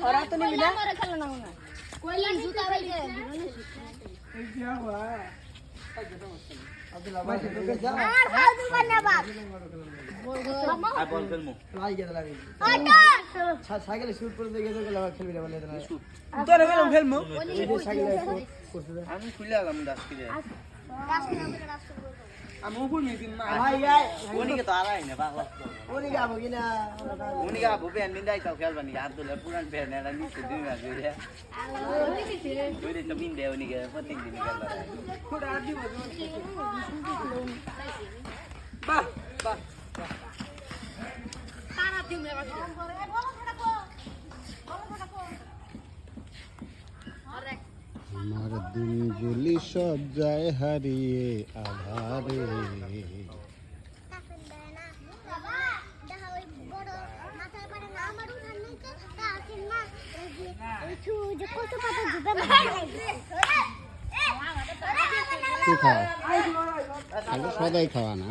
ওরা তো নিবি না কইলাম জুতা বাইরে এই কি হওয়া আব্দুল্লাহ ভাই তোকে যা আর ফালতু করনা বাপ আর বল খেলমু লাই গেল লাগি আটা সাইকেলে শুট করে দিয়ে গেছে গেল খেলবি না বলে না তোরে গেলাম খেলমু এই যে সাইকেলে করতে আমি খুলে আলাম দাস কি রে আমি উপর মিটিং মা ভাই আয় ওনিকে তো আরাই না পাগলা ওনি গাবো কিনা উনি का भूपे अंदिन दाई तो खेल बनी यार तो ले पुरान फेर ने रनी से दिन में रे दुई तो बिन दे उनी के पति दिन निकल रहा है थोड़ा आदि बा बा तारा दिउ मेरा আমার দিনগুলি সব যায় হারিয়ে আধারে তুই খাওয়া সদাই খাওয়া না